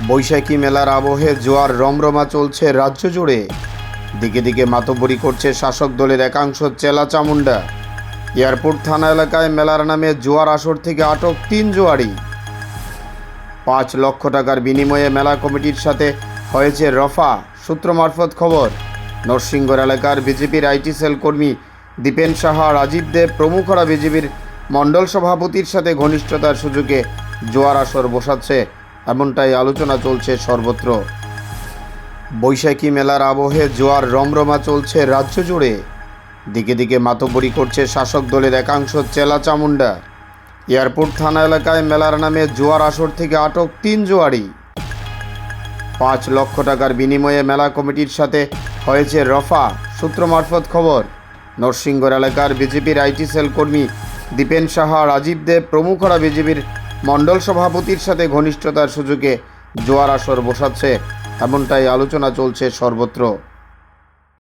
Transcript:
বৈশাখী মেলার আবহে জোয়ার রমরমা চলছে রাজ্য জুড়ে। দিকে দিকে মাতব্বরি করছে শাসক দলের একাংশ চেলা চামুন্ডা। এয়ারপোর্ট থানা এলাকায় মেলার নামে জোয়ার আসর থেকে আটক 3 জোয়ারি। 5 লক্ষ টাকার বিনিময়ে মেলা কমিটির সাথে হয়েছে রফা, সূত্র মারফত খবর। নরসিংগড় এলাকার বিজেপির আইটি সেল কর্মী দীপেন সাহা, রাজীব দেব প্রমুখরা বিজেপির মণ্ডল সভাপতির সাথে ঘনিষ্ঠতার সুযোগে জোয়ার আসর বসাচ্ছে, এমনটাই আলোচনা চলছে সর্বত্র। বৈশাখী মেলার আবহে জোয়ার রমরমা চলছে রাজ্য জুড়ে। দিকে দিকে মাতব্বরি করছে শাসক দলের একাংশ চেলা চামুন্ডা। এয়ারপোর্ট থানা এলাকায় মেলার নামে জোয়ার আসর থেকে আটক 3 জোয়ারি। 5 লক্ষ টাকার বিনিময়ে মেলা কমিটির সাথে হয়েছে রফা, সূত্র মারফত খবর। নরসিংগড় এলাকার বিজেপির আইটি সেল কর্মী দীপেন সাহা, রাজীব দেব প্রমুখরা বিজেপির মণ্ডল সভাপতির সাথে ঘনিষ্ঠতার সুযোগে জোয়ার আসর বসাচ্ছে, এমনটাই আলোচনা চলছে সর্বত্র।